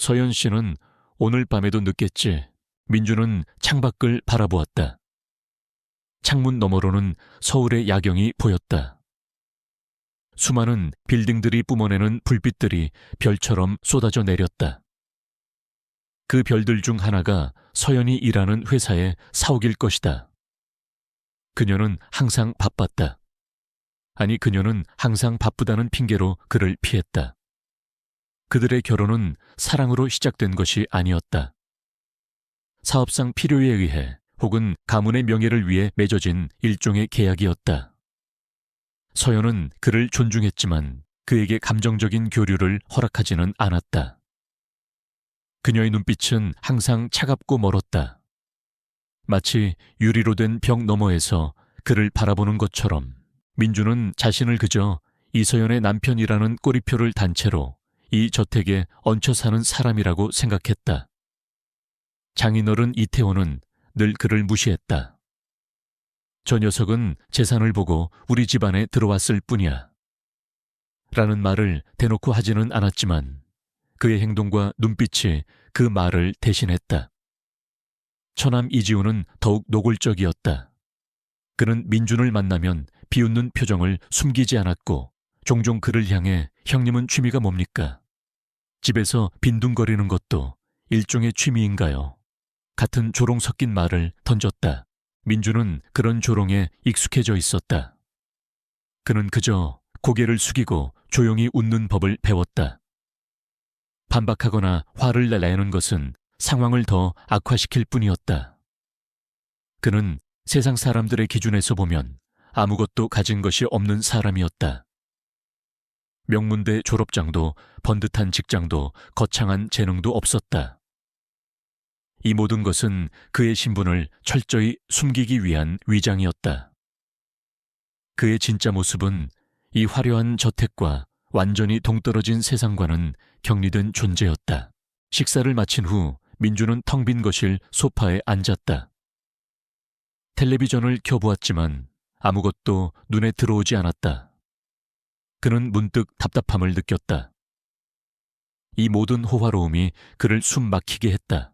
서연 씨는 오늘 밤에도 늦겠지. 민주는 창밖을 바라보았다. 창문 너머로는 서울의 야경이 보였다. 수많은 빌딩들이 뿜어내는 불빛들이 별처럼 쏟아져 내렸다. 그 별들 중 하나가 서연이 일하는 회사의 사옥일 것이다. 그녀는 항상 바빴다. 아니, 그녀는 항상 바쁘다는 핑계로 그를 피했다. 그들의 결혼은 사랑으로 시작된 것이 아니었다. 사업상 필요에 의해 혹은 가문의 명예를 위해 맺어진 일종의 계약이었다. 서연은 그를 존중했지만 그에게 감정적인 교류를 허락하지는 않았다. 그녀의 눈빛은 항상 차갑고 멀었다. 마치 유리로 된 벽 너머에서 그를 바라보는 것처럼 민주는 자신을 그저 이서연의 남편이라는 꼬리표를 단 채로 이 저택에 얹혀 사는 사람이라고 생각했다. 장인어른 이태원은 늘 그를 무시했다. 저 녀석은 재산을 보고 우리 집안에 들어왔을 뿐이야. 라는 말을 대놓고 하지는 않았지만 그의 행동과 눈빛이 그 말을 대신했다. 처남 이지우는 더욱 노골적이었다. 그는 민준을 만나면 비웃는 표정을 숨기지 않았고 종종 그를 향해 형님은 취미가 뭡니까? 집에서 빈둥거리는 것도 일종의 취미인가요? 같은 조롱 섞인 말을 던졌다. 민주는 그런 조롱에 익숙해져 있었다. 그는 그저 고개를 숙이고 조용히 웃는 법을 배웠다. 반박하거나 화를 내는 것은 상황을 더 악화시킬 뿐이었다. 그는 세상 사람들의 기준에서 보면 아무것도 가진 것이 없는 사람이었다. 명문대 졸업장도 번듯한 직장도 거창한 재능도 없었다. 이 모든 것은 그의 신분을 철저히 숨기기 위한 위장이었다. 그의 진짜 모습은 이 화려한 저택과 완전히 동떨어진 세상과는 격리된 존재였다. 식사를 마친 후 민주는 텅 빈 거실 소파에 앉았다. 텔레비전을 켜보았지만 아무것도 눈에 들어오지 않았다. 그는 문득 답답함을 느꼈다. 이 모든 호화로움이 그를 숨 막히게 했다.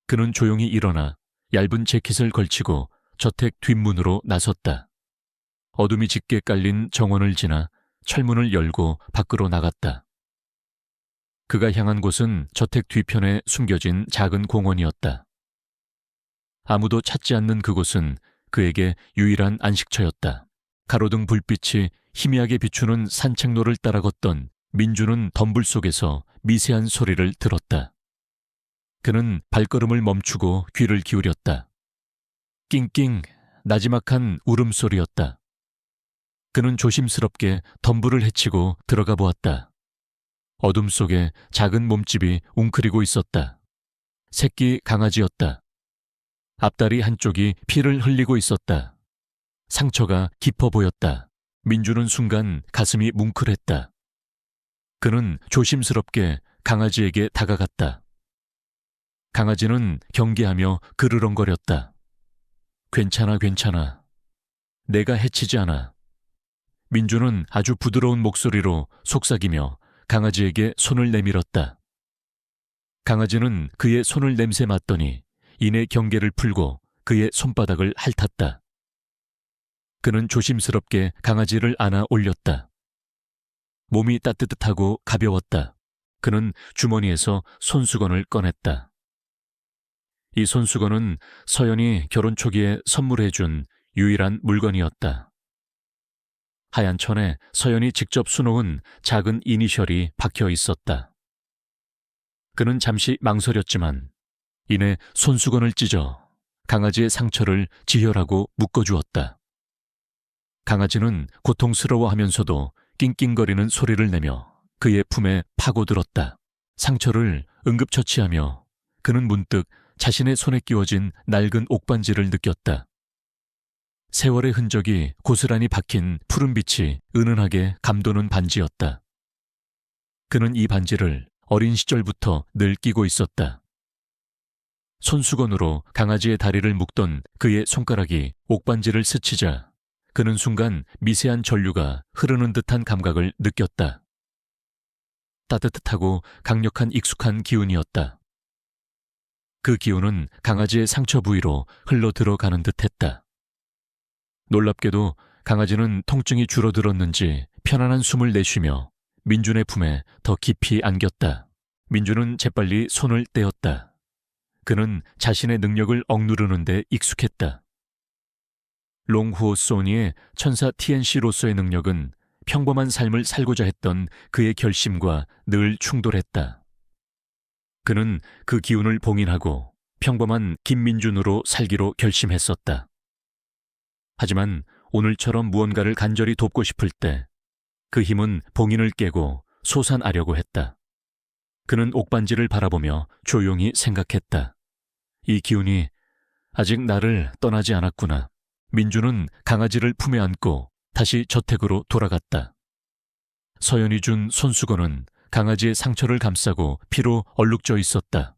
그는 조용히 일어나 얇은 재킷을 걸치고 저택 뒷문으로 나섰다. 어둠이 짙게 깔린 정원을 지나 철문을 열고 밖으로 나갔다. 그가 향한 곳은 저택 뒤편에 숨겨진 작은 공원이었다. 아무도 찾지 않는 그곳은 그에게 유일한 안식처였다. 가로등 불빛이 희미하게 비추는 산책로를 따라 걷던 민주는 덤불 속에서 미세한 소리를 들었다. 그는 발걸음을 멈추고 귀를 기울였다. 낑낑 나지막한 울음소리였다. 그는 조심스럽게 덤불을 헤치고 들어가 보았다. 어둠 속에 작은 몸집이 웅크리고 있었다. 새끼 강아지였다. 앞다리 한쪽이 피를 흘리고 있었다. 상처가 깊어 보였다. 민주는 순간 가슴이 뭉클했다. 그는 조심스럽게 강아지에게 다가갔다. 강아지는 경계하며 그르렁거렸다. 괜찮아, 괜찮아. 내가 해치지 않아. 민주는 아주 부드러운 목소리로 속삭이며 강아지에게 손을 내밀었다. 강아지는 그의 손을 냄새 맡더니 이내 경계를 풀고 그의 손바닥을 핥았다. 그는 조심스럽게 강아지를 안아 올렸다. 몸이 따뜻하고 가벼웠다. 그는 주머니에서 손수건을 꺼냈다. 이 손수건은 서연이 결혼 초기에 선물해준 유일한 물건이었다. 하얀 천에 서연이 직접 수놓은 작은 이니셜이 박혀 있었다. 그는 잠시 망설였지만 이내 손수건을 찢어 강아지의 상처를 지혈하고 묶어주었다. 강아지는 고통스러워하면서도 낑낑거리는 소리를 내며 그의 품에 파고들었다. 상처를 응급처치하며 그는 문득 자신의 손에 끼워진 낡은 옥반지를 느꼈다. 세월의 흔적이 고스란히 박힌 푸른빛이 은은하게 감도는 반지였다. 그는 이 반지를 어린 시절부터 늘 끼고 있었다. 손수건으로 강아지의 다리를 묶던 그의 손가락이 옥반지를 스치자 그는 순간 미세한 전류가 흐르는 듯한 감각을 느꼈다. 따뜻하고 강력한 익숙한 기운이었다. 그 기운은 강아지의 상처 부위로 흘러 들어가는 듯했다. 놀랍게도 강아지는 통증이 줄어들었는지 편안한 숨을 내쉬며 민준의 품에 더 깊이 안겼다. 민준은 재빨리 손을 떼었다. 그는 자신의 능력을 억누르는 데 익숙했다. 롱후오 소니의 천사 TNC로서의 능력은 평범한 삶을 살고자 했던 그의 결심과 늘 충돌했다. 그는 그 기운을 봉인하고 평범한 김민준으로 살기로 결심했었다. 하지만 오늘처럼 무언가를 간절히 돕고 싶을 때 그 힘은 봉인을 깨고 솟아나려고 했다. 그는 옥반지를 바라보며 조용히 생각했다. 이 기운이 아직 나를 떠나지 않았구나. 민준은 강아지를 품에 안고 다시 저택으로 돌아갔다. 서연이 준 손수건은 강아지의 상처를 감싸고 피로 얼룩져 있었다.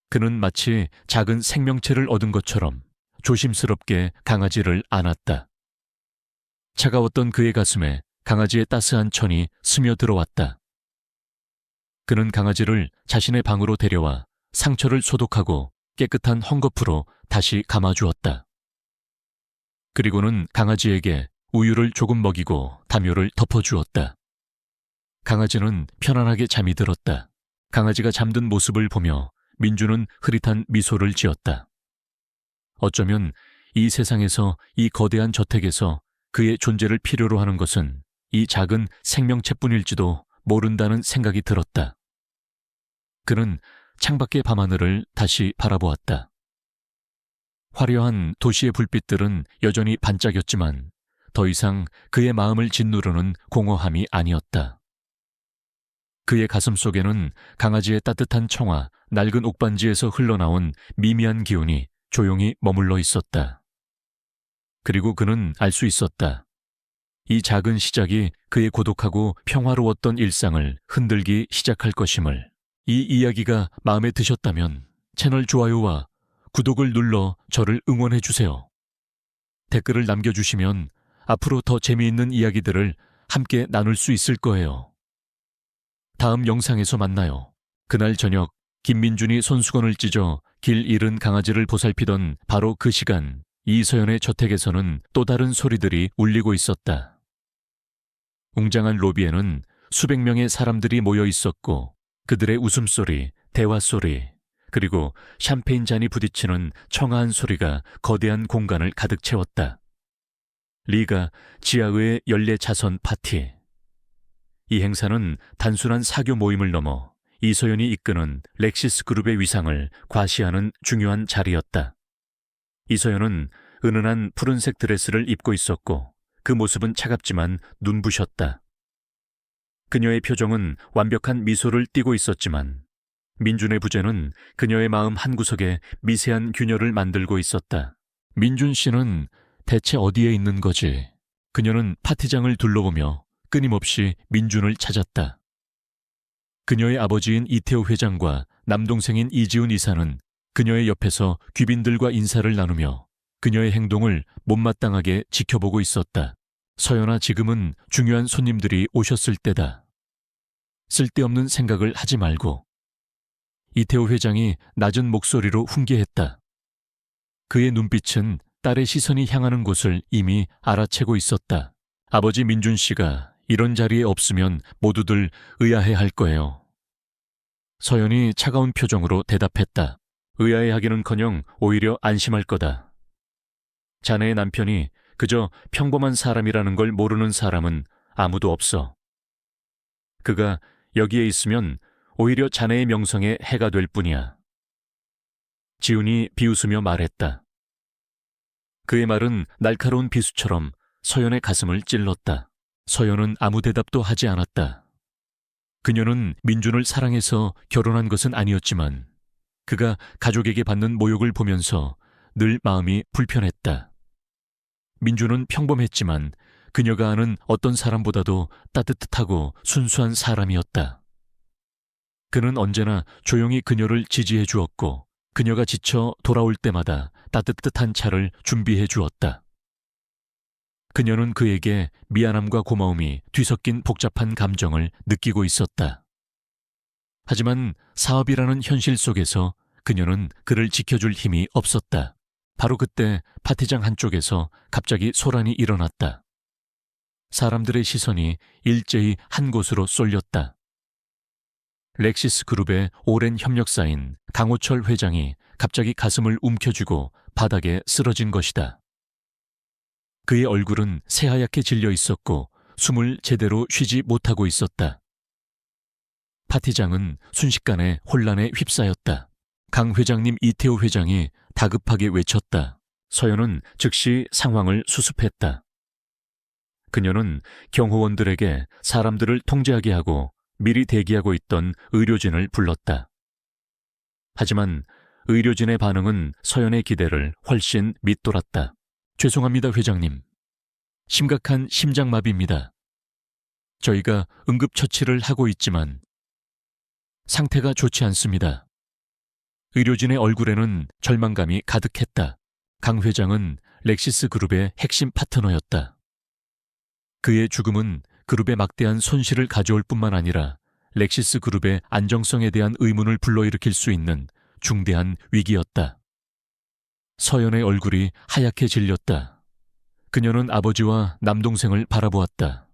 그는 마치 작은 생명체를 얻은 것처럼 조심스럽게 강아지를 안았다. 차가웠던 그의 가슴에 강아지의 따스한 천이 스며들어왔다. 그는 강아지를 자신의 방으로 데려와 상처를 소독하고 깨끗한 헝겊으로 다시 감아주었다. 그리고는 강아지에게 우유를 조금 먹이고 담요를 덮어주었다. 강아지는 편안하게 잠이 들었다. 강아지가 잠든 모습을 보며 민주는 흐릿한 미소를 지었다. 어쩌면 이 세상에서, 이 거대한 저택에서 그의 존재를 필요로 하는 것은 이 작은 생명체뿐일지도 모른다는 생각이 들었다. 그는 창밖의 밤하늘을 다시 바라보았다. 화려한 도시의 불빛들은 여전히 반짝였지만 더 이상 그의 마음을 짓누르는 공허함이 아니었다. 그의 가슴 속에는 강아지의 따뜻한 청아, 낡은 옥반지에서 흘러나온 미미한 기운이 조용히 머물러 있었다. 그리고 그는 알 수 있었다. 이 작은 시작이 그의 고독하고 평화로웠던 일상을 흔들기 시작할 것임을. 이 이야기가 마음에 드셨다면 채널 좋아요와 구독을 눌러 저를 응원해 주세요. 댓글을 남겨주시면 앞으로 더 재미있는 이야기들을 함께 나눌 수 있을 거예요. 다음 영상에서 만나요. 그날 저녁, 김민준이 손수건을 찢어 길 잃은 강아지를 보살피던 바로 그 시간, 이서연의 저택에서는 또 다른 소리들이 울리고 있었다. 웅장한 로비에는 수백 명의 사람들이 모여 있었고 그들의 웃음소리, 대화소리, 그리고 샴페인 잔이 부딪히는 청아한 소리가 거대한 공간을 가득 채웠다. 리가 지하의회 연례 자선 파티. 이 행사는 단순한 사교 모임을 넘어 이소연이 이끄는 렉시스 그룹의 위상을 과시하는 중요한 자리였다. 이소연은 은은한 푸른색 드레스를 입고 있었고 그 모습은 차갑지만 눈부셨다. 그녀의 표정은 완벽한 미소를 띠고 있었지만 민준의 부재는 그녀의 마음 한구석에 미세한 균열을 만들고 있었다. 민준 씨는 대체 어디에 있는 거지? 그녀는 파티장을 둘러보며 끊임없이 민준을 찾았다. 그녀의 아버지인 이태호 회장과 남동생인 이지훈 이사는 그녀의 옆에서 귀빈들과 인사를 나누며 그녀의 행동을 못마땅하게 지켜보고 있었다. 서연아, 지금은 중요한 손님들이 오셨을 때다. 쓸데없는 생각을 하지 말고. 이태호 회장이 낮은 목소리로 훈계했다. 그의 눈빛은 딸의 시선이 향하는 곳을 이미 알아채고 있었다. 아버지 민준 씨가 이런 자리에 없으면 모두들 의아해할 거예요. 서연이 차가운 표정으로 대답했다. 의아해하기는커녕 오히려 안심할 거다. 자네의 남편이 그저 평범한 사람이라는 걸 모르는 사람은 아무도 없어. 그가 여기에 있으면 오히려 자네의 명성에 해가 될 뿐이야. 지훈이 비웃으며 말했다. 그의 말은 날카로운 비수처럼 서연의 가슴을 찔렀다. 서연은 아무 대답도 하지 않았다. 그녀는 민준을 사랑해서 결혼한 것은 아니었지만 그가 가족에게 받는 모욕을 보면서 늘 마음이 불편했다. 민준은 평범했지만 그녀가 아는 어떤 사람보다도 따뜻하고 순수한 사람이었다. 그는 언제나 조용히 그녀를 지지해 주었고 그녀가 지쳐 돌아올 때마다 따뜻한 차를 준비해 주었다. 그녀는 그에게 미안함과 고마움이 뒤섞인 복잡한 감정을 느끼고 있었다. 하지만 사업이라는 현실 속에서 그녀는 그를 지켜줄 힘이 없었다. 바로 그때 파티장 한쪽에서 갑자기 소란이 일어났다. 사람들의 시선이 일제히 한 곳으로 쏠렸다. 렉시스 그룹의 오랜 협력사인 강호철 회장이 갑자기 가슴을 움켜쥐고 바닥에 쓰러진 것이다. 그의 얼굴은 새하얗게 질려 있었고 숨을 제대로 쉬지 못하고 있었다. 파티장은 순식간에 혼란에 휩싸였다. 강 회장님, 이태호 회장이 다급하게 외쳤다. 서연은 즉시 상황을 수습했다. 그녀는 경호원들에게 사람들을 통제하게 하고 미리 대기하고 있던 의료진을 불렀다. 하지만 의료진의 반응은 서연의 기대를 훨씬 밑돌았다. 죄송합니다, 회장님. 심각한 심장마비입니다. 저희가 응급처치를 하고 있지만 상태가 좋지 않습니다. 의료진의 얼굴에는 절망감이 가득했다. 강 회장은 렉시스 그룹의 핵심 파트너였다. 그의 죽음은 그룹의 막대한 손실을 가져올 뿐만 아니라 렉시스 그룹의 안정성에 대한 의문을 불러일으킬 수 있는 중대한 위기였다. 서연의 얼굴이 하얗게 질렸다. 그녀는 아버지와 남동생을 바라보았다.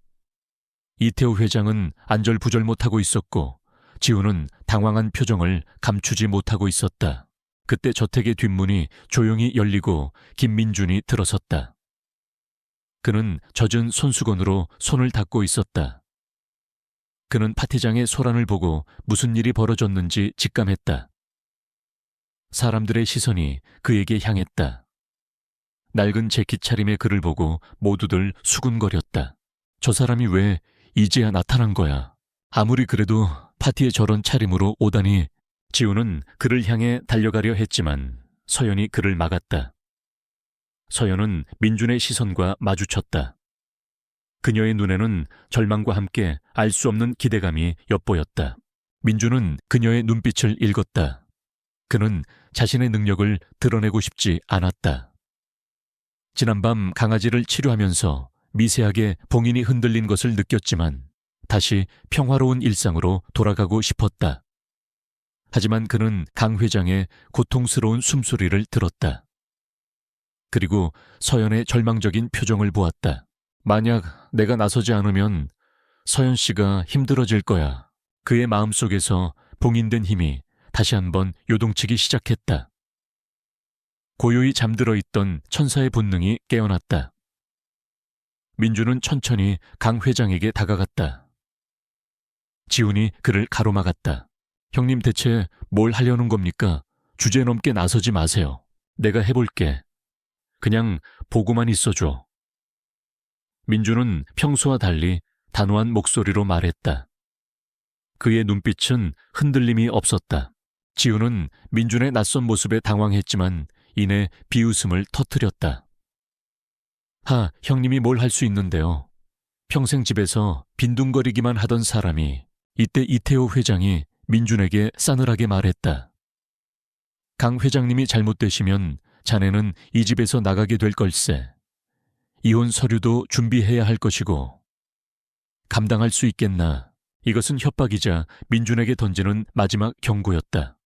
이태호 회장은 안절부절 못하고 있었고 지우는 당황한 표정을 감추지 못하고 있었다. 그때 저택의 뒷문이 조용히 열리고 김민준이 들어섰다. 그는 젖은 손수건으로 손을 닦고 있었다. 그는 파티장의 소란을 보고 무슨 일이 벌어졌는지 직감했다. 사람들의 시선이 그에게 향했다. 낡은 재킷 차림의 그를 보고 모두들 수군거렸다. 저 사람이 왜 이제야 나타난 거야? 아무리 그래도 파티에 저런 차림으로 오다니. 지우는 그를 향해 달려가려 했지만 서연이 그를 막았다. 서연은 민준의 시선과 마주쳤다. 그녀의 눈에는 절망과 함께 알 수 없는 기대감이 엿보였다. 민준은 그녀의 눈빛을 읽었다. 그는 자신의 능력을 드러내고 싶지 않았다. 지난밤 강아지를 치료하면서 미세하게 봉인이 흔들린 것을 느꼈지만 다시 평화로운 일상으로 돌아가고 싶었다. 하지만 그는 강 회장의 고통스러운 숨소리를 들었다. 그리고 서연의 절망적인 표정을 보았다. 만약 내가 나서지 않으면 서연 씨가 힘들어질 거야. 그의 마음속에서 봉인된 힘이 다시 한번 요동치기 시작했다. 고요히 잠들어 있던 천사의 본능이 깨어났다. 민주는 천천히 강 회장에게 다가갔다. 지훈이 그를 가로막았다. 형님, 대체 뭘 하려는 겁니까? 주제넘게 나서지 마세요. 내가 해볼게. 그냥 보고만 있어줘. 민주는 평소와 달리 단호한 목소리로 말했다. 그의 눈빛은 흔들림이 없었다. 지훈은 민준의 낯선 모습에 당황했지만 이내 비웃음을 터뜨렸다. 형님이 뭘 할 수 있는데요. 평생 집에서 빈둥거리기만 하던 사람이 이때 이태호 회장이 민준에게 싸늘하게 말했다. 강 회장님이 잘못되시면 자네는 이 집에서 나가게 될 걸세. 이혼 서류도 준비해야 할 것이고. 감당할 수 있겠나. 이것은 협박이자 민준에게 던지는 마지막 경고였다.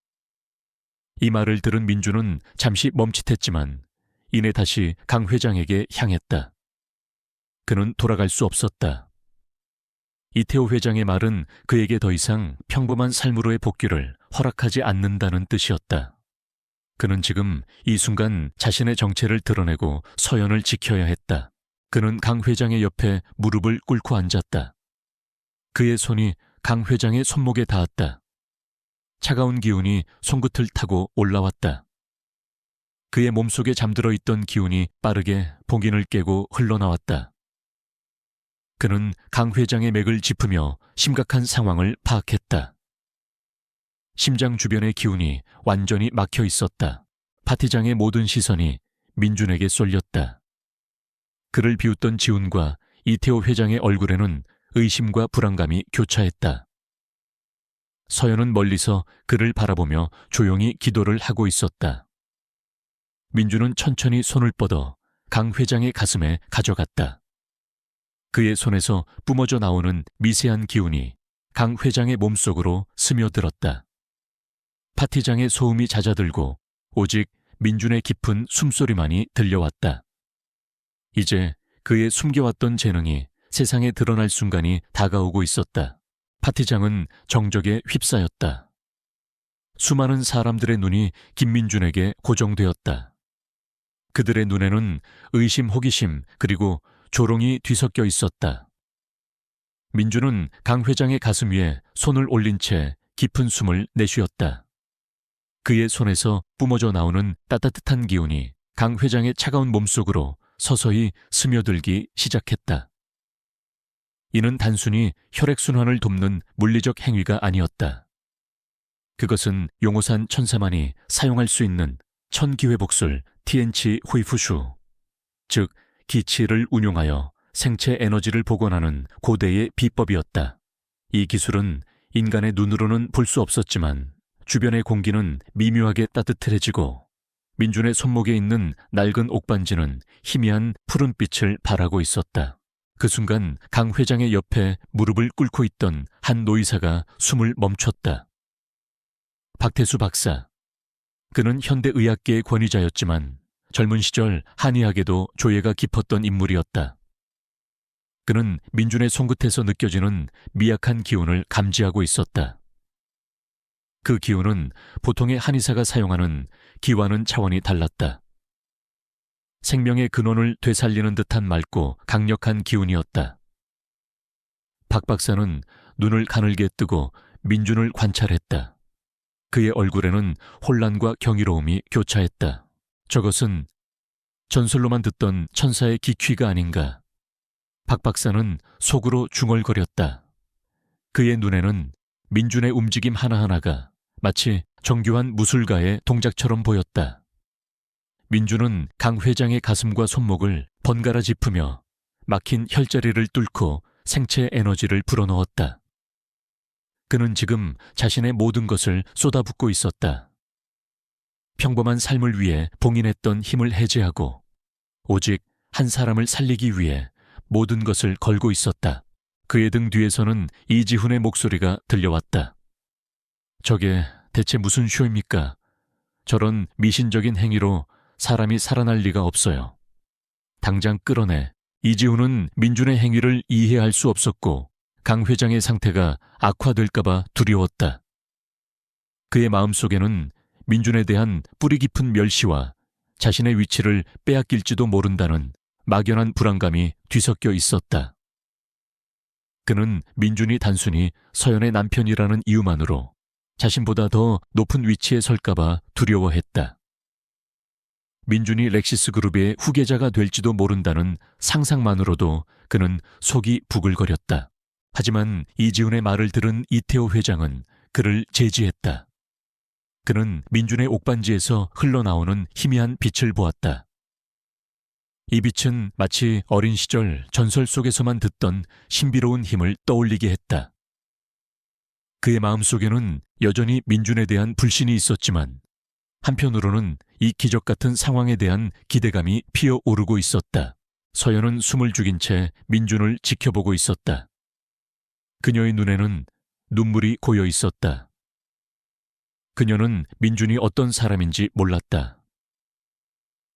이 말을 들은 민준은 잠시 멈칫했지만 이내 다시 강 회장에게 향했다. 그는 돌아갈 수 없었다. 이태호 회장의 말은 그에게 더 이상 평범한 삶으로의 복귀를 허락하지 않는다는 뜻이었다. 그는 지금 이 순간 자신의 정체를 드러내고 서연을 지켜야 했다. 그는 강 회장의 옆에 무릎을 꿇고 앉았다. 그의 손이 강 회장의 손목에 닿았다. 차가운 기운이 손끝을 타고 올라왔다. 그의 몸속에 잠들어 있던 기운이 빠르게 봉인을 깨고 흘러나왔다. 그는 강 회장의 맥을 짚으며 심각한 상황을 파악했다. 심장 주변의 기운이 완전히 막혀 있었다. 파티장의 모든 시선이 민준에게 쏠렸다. 그를 비웃던 지훈과 이태호 회장의 얼굴에는 의심과 불안감이 교차했다. 서연은 멀리서 그를 바라보며 조용히 기도를 하고 있었다. 민준은 천천히 손을 뻗어 강 회장의 가슴에 가져갔다. 그의 손에서 뿜어져 나오는 미세한 기운이 강 회장의 몸속으로 스며들었다. 파티장의 소음이 잦아들고 오직 민준의 깊은 숨소리만이 들려왔다. 이제 그의 숨겨왔던 재능이 세상에 드러날 순간이 다가오고 있었다. 파티장은 정적에 휩싸였다. 수많은 사람들의 눈이 김민준에게 고정되었다. 그들의 눈에는 의심, 호기심, 그리고 조롱이 뒤섞여 있었다. 민준은 강 회장의 가슴 위에 손을 올린 채 깊은 숨을 내쉬었다. 그의 손에서 뿜어져 나오는 따뜻한 기운이 강 회장의 차가운 몸속으로 서서히 스며들기 시작했다. 이는 단순히 혈액순환을 돕는 물리적 행위가 아니었다. 그것은 용호산 천사만이 사용할 수 있는 천기회복술 TN치 후이푸슈, 즉 기치를 운용하여 생체 에너지를 복원하는 고대의 비법이었다. 이 기술은 인간의 눈으로는 볼 수 없었지만 주변의 공기는 미묘하게 따뜻해지고 민준의 손목에 있는 낡은 옥반지는 희미한 푸른빛을 발하고 있었다. 그 순간 강 회장의 옆에 무릎을 꿇고 있던 한 노이사가 숨을 멈췄다. 박태수 박사. 그는 현대의학계의 권위자였지만 젊은 시절 한의학에도 조예가 깊었던 인물이었다. 그는 민준의 손끝에서 느껴지는 미약한 기운을 감지하고 있었다. 그 기운은 보통의 한의사가 사용하는 기와는 차원이 달랐다. 생명의 근원을 되살리는 듯한 맑고 강력한 기운이었다. 박 박사는 눈을 가늘게 뜨고 민준을 관찰했다. 그의 얼굴에는 혼란과 경이로움이 교차했다. 저것은 전설로만 듣던 천사의 기퀴가 아닌가. 박 박사는 속으로 중얼거렸다. 그의 눈에는 민준의 움직임 하나하나가 마치 정교한 무술가의 동작처럼 보였다. 민준은 강 회장의 가슴과 손목을 번갈아 짚으며 막힌 혈자리를 뚫고 생체 에너지를 불어넣었다. 그는 지금 자신의 모든 것을 쏟아붓고 있었다. 평범한 삶을 위해 봉인했던 힘을 해제하고 오직 한 사람을 살리기 위해 모든 것을 걸고 있었다. 그의 등 뒤에서는 이지훈의 목소리가 들려왔다. 저게 대체 무슨 쇼입니까? 저런 미신적인 행위로 사람이 살아날 리가 없어요. 당장 끌어내. 이지훈은 민준의 행위를 이해할 수 없었고 강 회장의 상태가 악화될까봐 두려웠다. 그의 마음속에는 민준에 대한 뿌리 깊은 멸시와 자신의 위치를 빼앗길지도 모른다는 막연한 불안감이 뒤섞여 있었다. 그는 민준이 단순히 서연의 남편이라는 이유만으로 자신보다 더 높은 위치에 설까봐 두려워했다. 민준이 렉시스 그룹의 후계자가 될지도 모른다는 상상만으로도 그는 속이 부글거렸다. 하지만 이지훈의 말을 들은 이태호 회장은 그를 제지했다. 그는 민준의 옥반지에서 흘러나오는 희미한 빛을 보았다. 이 빛은 마치 어린 시절 전설 속에서만 듣던 신비로운 힘을 떠올리게 했다. 그의 마음속에는 여전히 민준에 대한 불신이 있었지만 한편으로는 이 기적 같은 상황에 대한 기대감이 피어오르고 있었다. 서연은 숨을 죽인 채 민준을 지켜보고 있었다. 그녀의 눈에는 눈물이 고여 있었다. 그녀는 민준이 어떤 사람인지 몰랐다.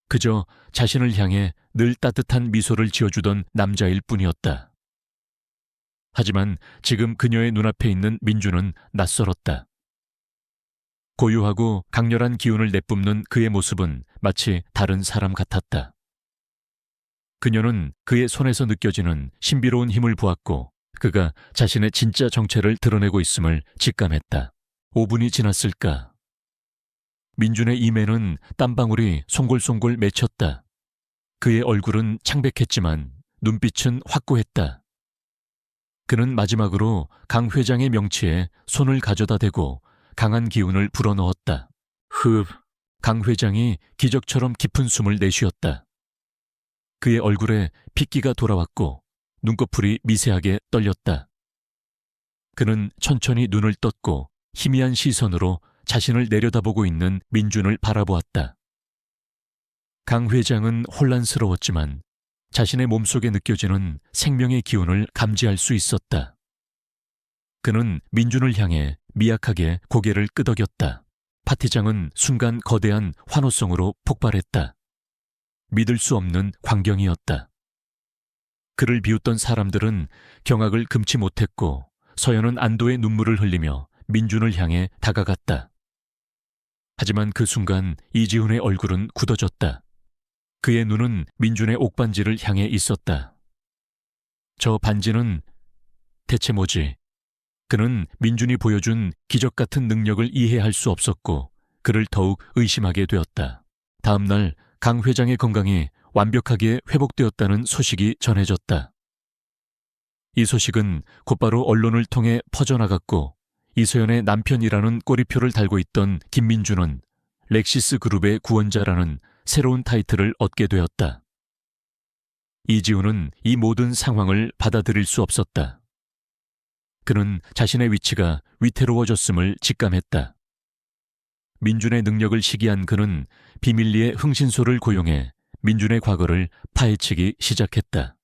그저 자신을 향해 늘 따뜻한 미소를 지어주던 남자일 뿐이었다. 하지만 지금 그녀의 눈앞에 있는 민준은 낯설었다. 고요하고 강렬한 기운을 내뿜는 그의 모습은 마치 다른 사람 같았다. 그녀는 그의 손에서 느껴지는 신비로운 힘을 보았고 그가 자신의 진짜 정체를 드러내고 있음을 직감했다. 5분이 지났을까? 민준의 입에는 땀방울이 송골송골 맺혔다. 그의 얼굴은 창백했지만 눈빛은 확고했다. 그는 마지막으로 강 회장의 명치에 손을 가져다 대고 강한 기운을 불어넣었다. 흡. 강 회장이 기적처럼 깊은 숨을 내쉬었다. 그의 얼굴에 핏기가 돌아왔고 눈꺼풀이 미세하게 떨렸다. 그는 천천히 눈을 떴고 희미한 시선으로 자신을 내려다보고 있는 민준을 바라보았다. 강 회장은 혼란스러웠지만 자신의 몸속에 느껴지는 생명의 기운을 감지할 수 있었다. 그는 민준을 향해 미약하게 고개를 끄덕였다. 파티장은 순간 거대한 환호성으로 폭발했다. 믿을 수 없는 광경이었다. 그를 비웃던 사람들은 경악을 금치 못했고 서연은 안도의 눈물을 흘리며 민준을 향해 다가갔다. 하지만 그 순간 이지훈의 얼굴은 굳어졌다. 그의 눈은 민준의 옥반지를 향해 있었다. 저 반지는 대체 뭐지? 그는 민준이 보여준 기적 같은 능력을 이해할 수 없었고 그를 더욱 의심하게 되었다. 다음 날 강 회장의 건강이 완벽하게 회복되었다는 소식이 전해졌다. 이 소식은 곧바로 언론을 통해 퍼져나갔고 이소연의 남편이라는 꼬리표를 달고 있던 김민준은 렉시스 그룹의 구원자라는 새로운 타이틀을 얻게 되었다. 이지훈은 이 모든 상황을 받아들일 수 없었다. 그는 자신의 위치가 위태로워졌음을 직감했다. 민준의 능력을 시기한 그는 비밀리에 흥신소를 고용해 민준의 과거를 파헤치기 시작했다.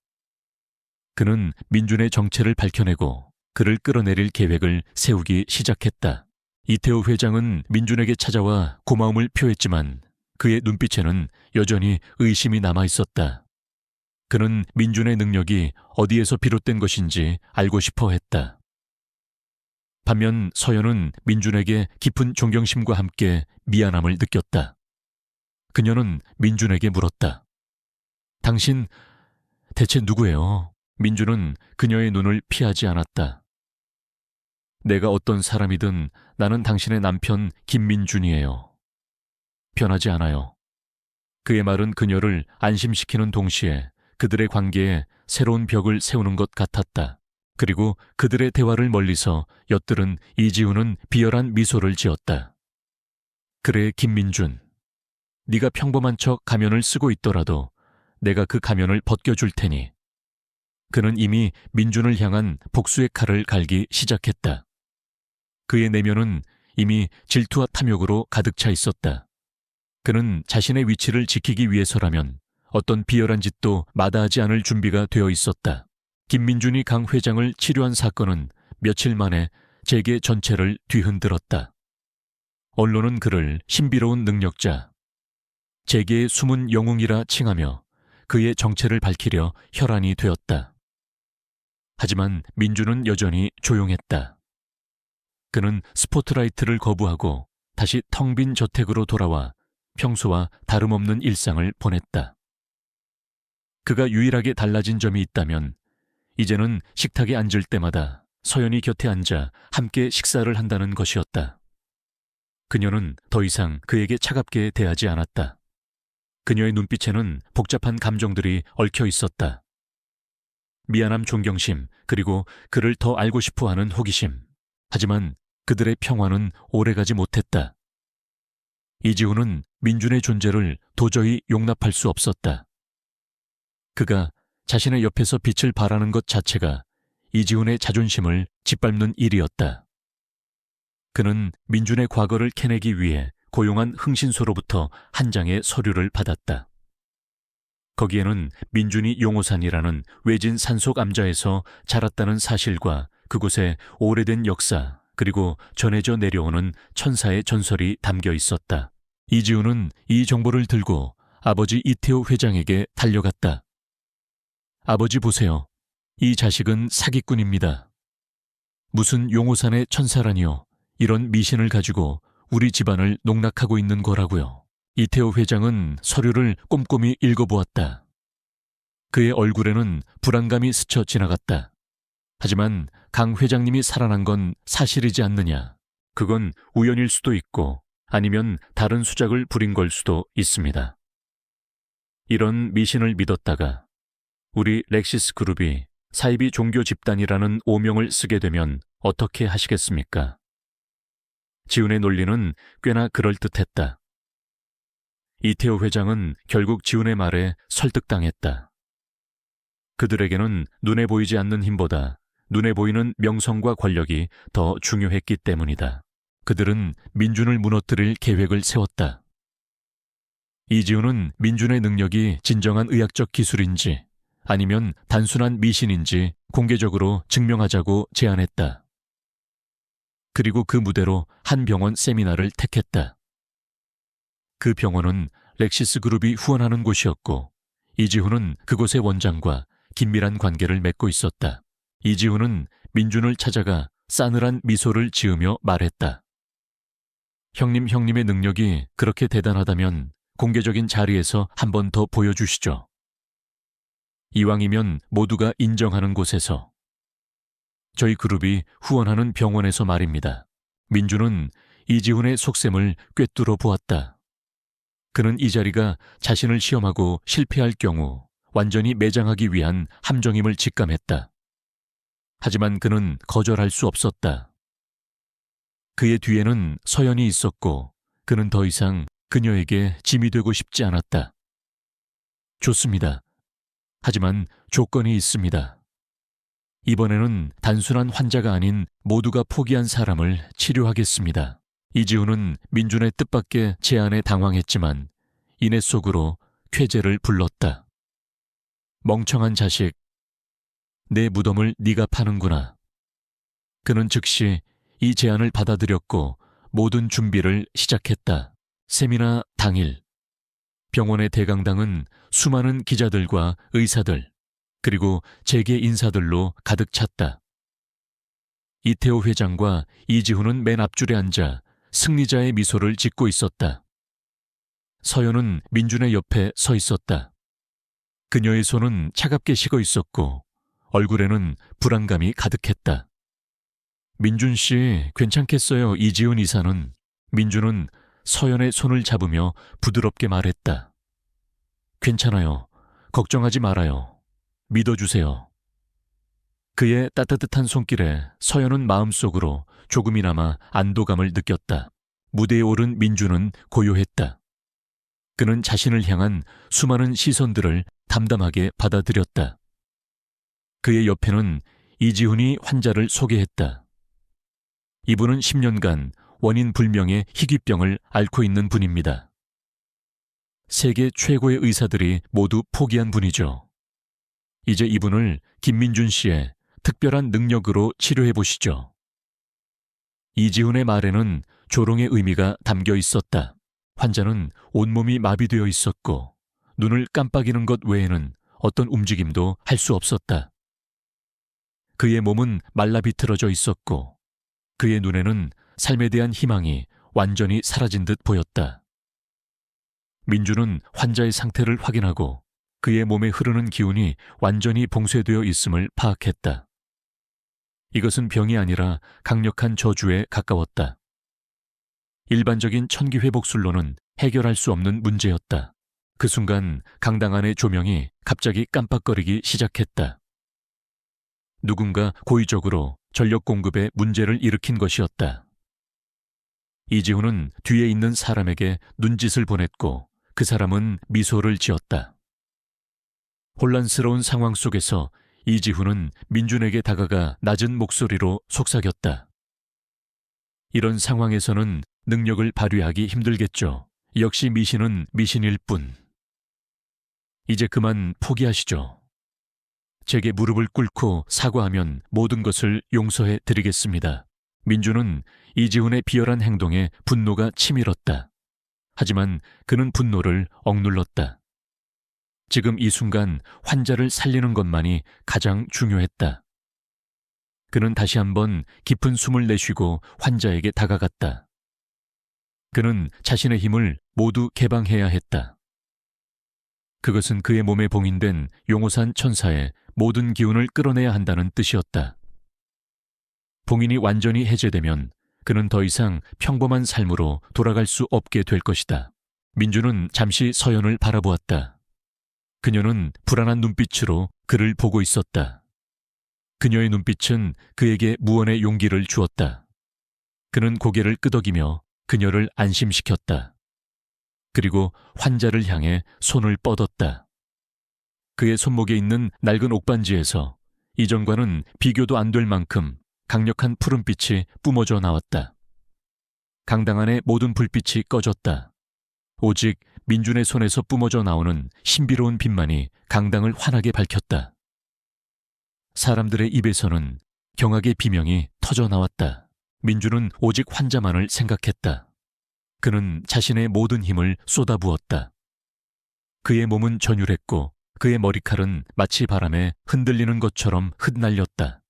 그는 민준의 정체를 밝혀내고 그를 끌어내릴 계획을 세우기 시작했다. 이태호 회장은 민준에게 찾아와 고마움을 표했지만 그의 눈빛에는 여전히 의심이 남아있었다. 그는 민준의 능력이 어디에서 비롯된 것인지 알고 싶어 했다. 반면 서연은 민준에게 깊은 존경심과 함께 미안함을 느꼈다. 그녀는 민준에게 물었다. 당신 대체 누구예요? 민준은 그녀의 눈을 피하지 않았다. 내가 어떤 사람이든 나는 당신의 남편 김민준이에요. 변하지 않아요. 그의 말은 그녀를 안심시키는 동시에 그들의 관계에 새로운 벽을 세우는 것 같았다. 그리고 그들의 대화를 멀리서 엿들은 이지훈은 비열한 미소를 지었다. 그래, 김민준. 네가 평범한 척 가면을 쓰고 있더라도 내가 그 가면을 벗겨줄 테니. 그는 이미 민준을 향한 복수의 칼을 갈기 시작했다. 그의 내면은 이미 질투와 탐욕으로 가득 차 있었다. 그는 자신의 위치를 지키기 위해서라면 어떤 비열한 짓도 마다하지 않을 준비가 되어 있었다. 김민준이 강 회장을 치료한 사건은 며칠 만에 재계 전체를 뒤흔들었다. 언론은 그를 신비로운 능력자, 재계의 숨은 영웅이라 칭하며 그의 정체를 밝히려 혈안이 되었다. 하지만 민준은 여전히 조용했다. 그는 스포트라이트를 거부하고 다시 텅 빈 저택으로 돌아와 평소와 다름없는 일상을 보냈다. 그가 유일하게 달라진 점이 있다면 이제는 식탁에 앉을 때마다 서연이 곁에 앉아 함께 식사를 한다는 것이었다. 그녀는 더 이상 그에게 차갑게 대하지 않았다. 그녀의 눈빛에는 복잡한 감정들이 얽혀 있었다. 미안함, 존경심, 그리고 그를 더 알고 싶어하는 호기심. 하지만 그들의 평화는 오래가지 못했다. 이지훈은 민준의 존재를 도저히 용납할 수 없었다. 그가 자신의 옆에서 빛을 발하는 것 자체가 이지훈의 자존심을 짓밟는 일이었다. 그는 민준의 과거를 캐내기 위해 고용한 흥신소로부터 한 장의 서류를 받았다. 거기에는 민준이 용호산이라는 외진 산속 암자에서 자랐다는 사실과 그곳의 오래된 역사, 그리고 전해져 내려오는 천사의 전설이 담겨 있었다. 이지훈은 이 정보를 들고 아버지 이태호 회장에게 달려갔다. 아버지 보세요. 이 자식은 사기꾼입니다. 무슨 용호산의 천사라니요. 이런 미신을 가지고 우리 집안을 농락하고 있는 거라고요. 이태호 회장은 서류를 꼼꼼히 읽어보았다. 그의 얼굴에는 불안감이 스쳐 지나갔다. 하지만 강 회장님이 살아난 건 사실이지 않느냐. 그건 우연일 수도 있고 아니면 다른 수작을 부린 걸 수도 있습니다. 이런 미신을 믿었다가 우리 렉시스 그룹이 사이비 종교 집단이라는 오명을 쓰게 되면 어떻게 하시겠습니까? 지훈의 논리는 꽤나 그럴듯했다. 이태호 회장은 결국 지훈의 말에 설득당했다. 그들에게는 눈에 보이지 않는 힘보다 눈에 보이는 명성과 권력이 더 중요했기 때문이다. 그들은 민준을 무너뜨릴 계획을 세웠다. 이지훈은 민준의 능력이 진정한 의학적 기술인지 아니면 단순한 미신인지 공개적으로 증명하자고 제안했다. 그리고 그 무대로 한 병원 세미나를 택했다. 그 병원은 렉시스 그룹이 후원하는 곳이었고 이지훈은 그곳의 원장과 긴밀한 관계를 맺고 있었다. 이지훈은 민준을 찾아가 싸늘한 미소를 지으며 말했다. 형님의 능력이 그렇게 대단하다면 공개적인 자리에서 한 번 더 보여주시죠. 이왕이면 모두가 인정하는 곳에서. 저희 그룹이 후원하는 병원에서 말입니다. 민준은 이지훈의 속셈을 꿰뚫어 보았다. 그는 이 자리가 자신을 시험하고 실패할 경우 완전히 매장하기 위한 함정임을 직감했다. 하지만 그는 거절할 수 없었다. 그의 뒤에는 서연이 있었고 그는 더 이상 그녀에게 짐이 되고 싶지 않았다. 좋습니다. 하지만 조건이 있습니다. 이번에는 단순한 환자가 아닌 모두가 포기한 사람을 치료하겠습니다. 이지훈은 민준의 뜻밖의 제안에 당황했지만 이내 속으로 쾌재를 불렀다. 멍청한 자식, 내 무덤을 네가 파는구나. 그는 즉시 이 제안을 받아들였고 모든 준비를 시작했다. 세미나 당일, 병원의 대강당은 수많은 기자들과 의사들, 그리고 재계 인사들로 가득 찼다. 이태호 회장과 이지훈은 맨 앞줄에 앉아 승리자의 미소를 짓고 있었다. 서연은 민준의 옆에 서 있었다. 그녀의 손은 차갑게 식어 있었고 얼굴에는 불안감이 가득했다. 민준 씨, 괜찮겠어요, 이지훈 이사는. 민준은 서연의 손을 잡으며 부드럽게 말했다. 괜찮아요. 걱정하지 말아요. 믿어주세요. 그의 따뜻한 손길에 서연은 마음속으로 조금이나마 안도감을 느꼈다. 무대에 오른 민준은 고요했다. 그는 자신을 향한 수많은 시선들을 담담하게 받아들였다. 그의 옆에는 이지훈이 환자를 소개했다. 이분은 10년간 원인 불명의 희귀병을 앓고 있는 분입니다. 세계 최고의 의사들이 모두 포기한 분이죠. 이제 이분을 김민준 씨의 특별한 능력으로 치료해 보시죠. 이지훈의 말에는 조롱의 의미가 담겨 있었다. 환자는 온몸이 마비되어 있었고 눈을 깜빡이는 것 외에는 어떤 움직임도 할 수 없었다. 그의 몸은 말라 비틀어져 있었고 그의 눈에는 삶에 대한 희망이 완전히 사라진 듯 보였다. 민준은 환자의 상태를 확인하고 그의 몸에 흐르는 기운이 완전히 봉쇄되어 있음을 파악했다. 이것은 병이 아니라 강력한 저주에 가까웠다. 일반적인 천기회복술로는 해결할 수 없는 문제였다. 그 순간 강당 안의 조명이 갑자기 깜빡거리기 시작했다. 누군가 고의적으로 전력 공급에 문제를 일으킨 것이었다. 이지훈은 뒤에 있는 사람에게 눈짓을 보냈고 그 사람은 미소를 지었다. 혼란스러운 상황 속에서 이지훈은 민준에게 다가가 낮은 목소리로 속삭였다. 이런 상황에서는 능력을 발휘하기 힘들겠죠. 역시 미신은 미신일 뿐. 이제 그만 포기하시죠. 제게 무릎을 꿇고 사과하면 모든 것을 용서해 드리겠습니다. 민준은 이지훈의 비열한 행동에 분노가 치밀었다. 하지만 그는 분노를 억눌렀다. 지금 이 순간 환자를 살리는 것만이 가장 중요했다. 그는 다시 한번 깊은 숨을 내쉬고 환자에게 다가갔다. 그는 자신의 힘을 모두 개방해야 했다. 그것은 그의 몸에 봉인된 용호산 천사의 모든 기운을 끌어내야 한다는 뜻이었다. 봉인이 완전히 해제되면 그는 더 이상 평범한 삶으로 돌아갈 수 없게 될 것이다. 민준은 잠시 서연을 바라보았다. 그녀는 불안한 눈빛으로 그를 보고 있었다. 그녀의 눈빛은 그에게 무언의 용기를 주었다. 그는 고개를 끄덕이며 그녀를 안심시켰다. 그리고 환자를 향해 손을 뻗었다. 그의 손목에 있는 낡은 옥반지에서 이전과는 비교도 안 될 만큼 강력한 푸른빛이 뿜어져 나왔다. 강당 안의 모든 불빛이 꺼졌다. 오직 민준의 손에서 뿜어져 나오는 신비로운 빛만이 강당을 환하게 밝혔다. 사람들의 입에서는 경악의 비명이 터져 나왔다. 민준은 오직 환자만을 생각했다. 그는 자신의 모든 힘을 쏟아부었다. 그의 몸은 전율했고 그의 머리칼은 마치 바람에 흔들리는 것처럼 흩날렸다.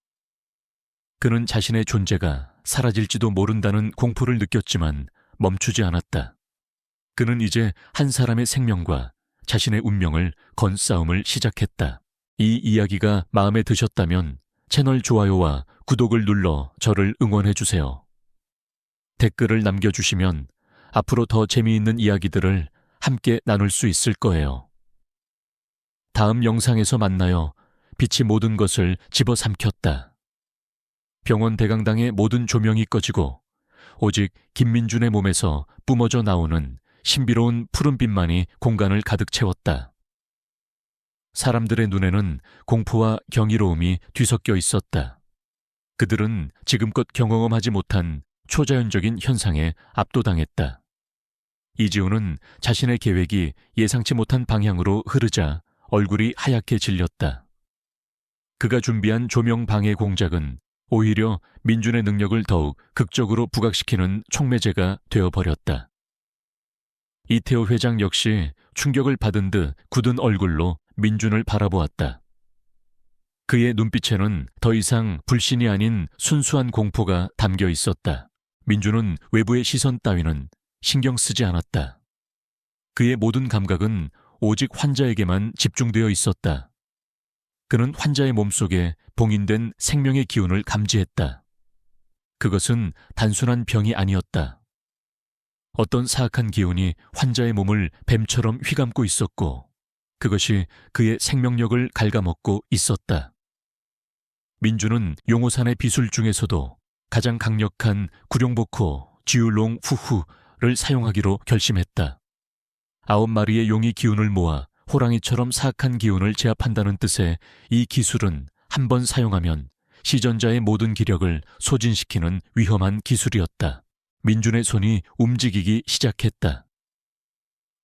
그는 자신의 존재가 사라질지도 모른다는 공포를 느꼈지만 멈추지 않았다. 그는 이제 한 사람의 생명과 자신의 운명을 건 싸움을 시작했다. 이 이야기가 마음에 드셨다면 채널 좋아요와 구독을 눌러 저를 응원해주세요. 댓글을 남겨주시면 앞으로 더 재미있는 이야기들을 함께 나눌 수 있을 거예요. 다음 영상에서 만나요. 빛이 모든 것을 집어삼켰다. 병원 대강당의 모든 조명이 꺼지고 오직 김민준의 몸에서 뿜어져 나오는 신비로운 푸른빛만이 공간을 가득 채웠다. 사람들의 눈에는 공포와 경이로움이 뒤섞여 있었다. 그들은 지금껏 경험하지 못한 초자연적인 현상에 압도당했다. 이지우는 자신의 계획이 예상치 못한 방향으로 흐르자 얼굴이 하얗게 질렸다. 그가 준비한 조명 방해 공작은 오히려 민준의 능력을 더욱 극적으로 부각시키는 촉매제가 되어버렸다. 이태호 회장 역시 충격을 받은 듯 굳은 얼굴로 민준을 바라보았다. 그의 눈빛에는 더 이상 불신이 아닌 순수한 공포가 담겨 있었다. 민준은 외부의 시선 따위는 신경 쓰지 않았다. 그의 모든 감각은 오직 환자에게만 집중되어 있었다. 그는 환자의 몸속에 봉인된 생명의 기운을 감지했다. 그것은 단순한 병이 아니었다. 어떤 사악한 기운이 환자의 몸을 뱀처럼 휘감고 있었고 그것이 그의 생명력을 갉아먹고 있었다. 민준은 용호산의 비술 중에서도 가장 강력한 구룡보코 지율롱 후후를 사용하기로 결심했다. 9마리의 용이 기운을 모아 호랑이처럼 사악한 기운을 제압한다는 뜻의 이 기술은 한 번 사용하면 시전자의 모든 기력을 소진시키는 위험한 기술이었다. 민준의 손이 움직이기 시작했다.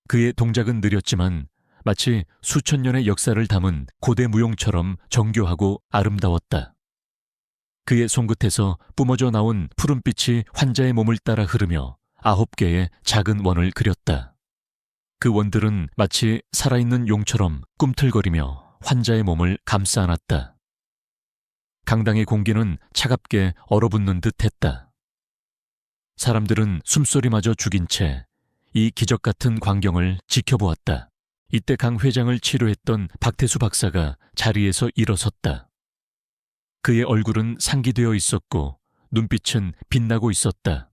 그의 동작은 느렸지만 마치 수천 년의 역사를 담은 고대 무용처럼 정교하고 아름다웠다. 그의 손끝에서 뿜어져 나온 푸른빛이 환자의 몸을 따라 흐르며 9개의 작은 원을 그렸다. 그 원들은 마치 살아있는 용처럼 꿈틀거리며 환자의 몸을 감싸 안았다. 강당의 공기는 차갑게 얼어붙는 듯 했다. 사람들은 숨소리마저 죽인 채 이 기적 같은 광경을 지켜보았다. 이때 강 회장을 치료했던 박태수 박사가 자리에서 일어섰다. 그의 얼굴은 상기되어 있었고 눈빛은 빛나고 있었다.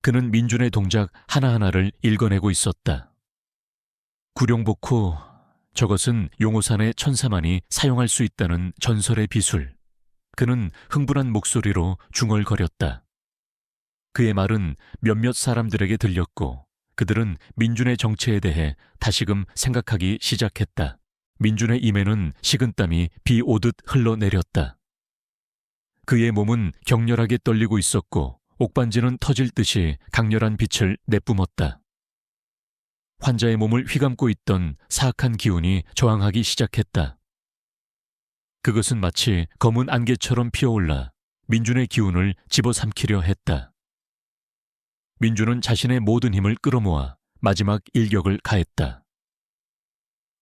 그는 민준의 동작 하나하나를 읽어내고 있었다. 구룡보코, 저것은 용호산의 천사만이 사용할 수 있다는 전설의 비술. 그는 흥분한 목소리로 중얼거렸다. 그의 말은 몇몇 사람들에게 들렸고 그들은 민준의 정체에 대해 다시금 생각하기 시작했다. 민준의 입에는 식은땀이 비 오듯 흘러내렸다. 그의 몸은 격렬하게 떨리고 있었고 옥반지는 터질 듯이 강렬한 빛을 내뿜었다. 환자의 몸을 휘감고 있던 사악한 기운이 저항하기 시작했다. 그것은 마치 검은 안개처럼 피어올라 민준의 기운을 집어삼키려 했다. 민준은 자신의 모든 힘을 끌어모아 마지막 일격을 가했다.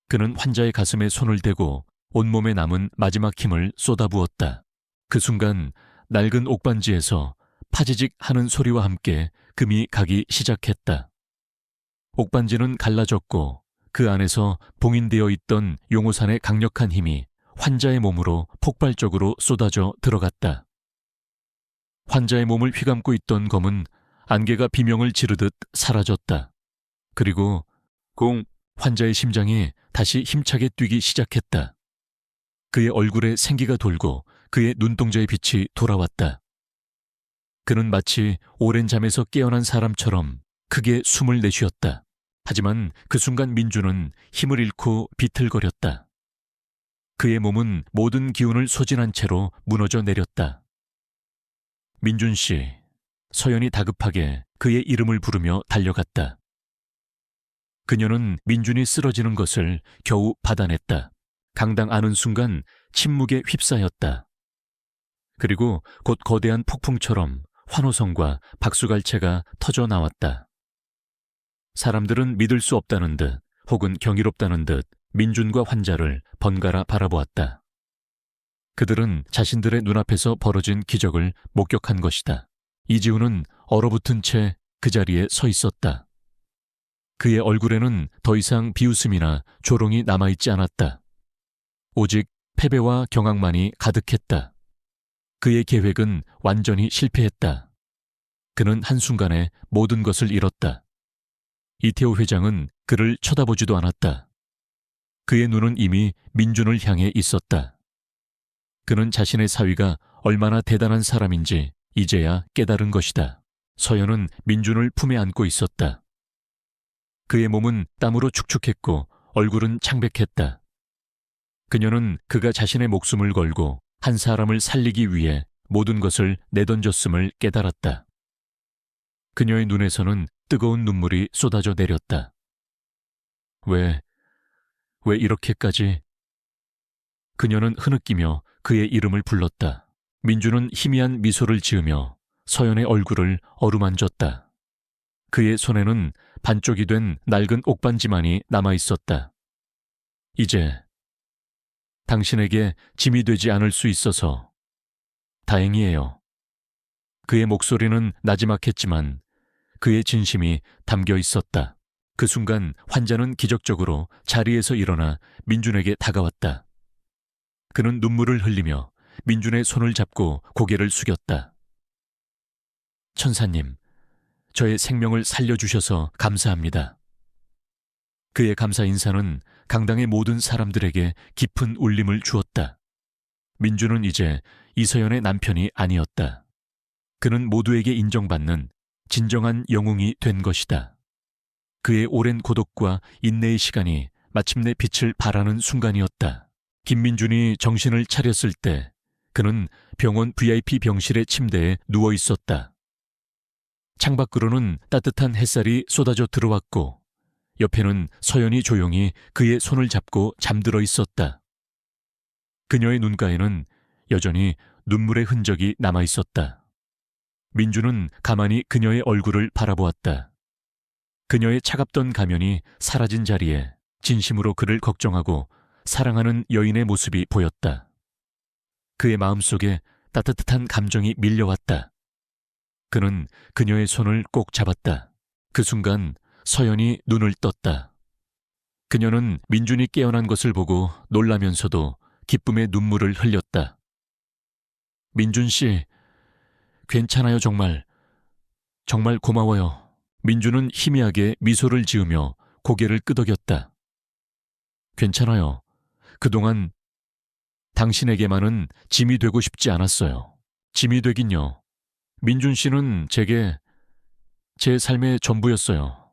그는 환자의 가슴에 손을 대고 온몸에 남은 마지막 힘을 쏟아부었다. 그 순간 낡은 옥반지에서 파지직 하는 소리와 함께 금이 가기 시작했다. 옥반지는 갈라졌고 그 안에서 봉인되어 있던 용호산의 강력한 힘이 환자의 몸으로 폭발적으로 쏟아져 들어갔다. 환자의 몸을 휘감고 있던 검은 안개가 비명을 지르듯 사라졌다. 그리고 환자의 심장이 다시 힘차게 뛰기 시작했다. 그의 얼굴에 생기가 돌고 그의 눈동자의 빛이 돌아왔다. 그는 마치 오랜 잠에서 깨어난 사람처럼 크게 숨을 내쉬었다. 하지만 그 순간 민준은 힘을 잃고 비틀거렸다. 그의 몸은 모든 기운을 소진한 채로 무너져 내렸다. 민준 씨, 서연이 다급하게 그의 이름을 부르며 달려갔다. 그녀는 민준이 쓰러지는 것을 겨우 받아냈다. 강당 안은 순간 침묵에 휩싸였다. 그리고 곧 거대한 폭풍처럼 환호성과 박수갈채가 터져 나왔다. 사람들은 믿을 수 없다는 듯 혹은 경이롭다는 듯 민준과 환자를 번갈아 바라보았다. 그들은 자신들의 눈앞에서 벌어진 기적을 목격한 것이다. 이지훈은 얼어붙은 채 그 자리에 서 있었다. 그의 얼굴에는 더 이상 비웃음이나 조롱이 남아있지 않았다. 오직 패배와 경악만이 가득했다. 그의 계획은 완전히 실패했다. 그는 한순간에 모든 것을 잃었다. 이태호 회장은 그를 쳐다보지도 않았다. 그의 눈은 이미 민준을 향해 있었다. 그는 자신의 사위가 얼마나 대단한 사람인지 이제야 깨달은 것이다. 서연은 민준을 품에 안고 있었다. 그의 몸은 땀으로 축축했고 얼굴은 창백했다. 그녀는 그가 자신의 목숨을 걸고 한 사람을 살리기 위해 모든 것을 내던졌음을 깨달았다. 그녀의 눈에서는 뜨거운 눈물이 쏟아져 내렸다. 왜 이렇게까지? 그녀는 흐느끼며 그의 이름을 불렀다. 민준은 희미한 미소를 지으며 서연의 얼굴을 어루만졌다. 그의 손에는 반쪽이 된 낡은 옥반지만이 남아있었다. 이제 당신에게 짐이 되지 않을 수 있어서 다행이에요. 그의 목소리는 나지막했지만 그의 진심이 담겨 있었다. 그 순간 환자는 기적적으로 자리에서 일어나 민준에게 다가왔다. 그는 눈물을 흘리며 민준의 손을 잡고 고개를 숙였다. 천사님, 저의 생명을 살려주셔서 감사합니다. 그의 감사 인사는 강당의 모든 사람들에게 깊은 울림을 주었다. 민준은 이제 이서연의 남편이 아니었다. 그는 모두에게 인정받는 진정한 영웅이 된 것이다. 그의 오랜 고독과 인내의 시간이 마침내 빛을 발하는 순간이었다. 김민준이 정신을 차렸을 때 그는 병원 VIP 병실의 침대에 누워 있었다. 창밖으로는 따뜻한 햇살이 쏟아져 들어왔고 옆에는 서연이 조용히 그의 손을 잡고 잠들어 있었다. 그녀의 눈가에는 여전히 눈물의 흔적이 남아 있었다. 민준은 가만히 그녀의 얼굴을 바라보았다. 그녀의 차갑던 가면이 사라진 자리에 진심으로 그를 걱정하고 사랑하는 여인의 모습이 보였다. 그의 마음속에 따뜻한 감정이 밀려왔다. 그는 그녀의 손을 꼭 잡았다. 그 순간 서연이 눈을 떴다. 그녀는 민준이 깨어난 것을 보고 놀라면서도 기쁨의 눈물을 흘렸다. 민준 씨, 괜찮아요 정말. 정말 고마워요. 민준은 희미하게 미소를 지으며 고개를 끄덕였다. 괜찮아요. 그동안 당신에게만은 짐이 되고 싶지 않았어요. 짐이 되긴요. 민준 씨는 제게 제 삶의 전부였어요.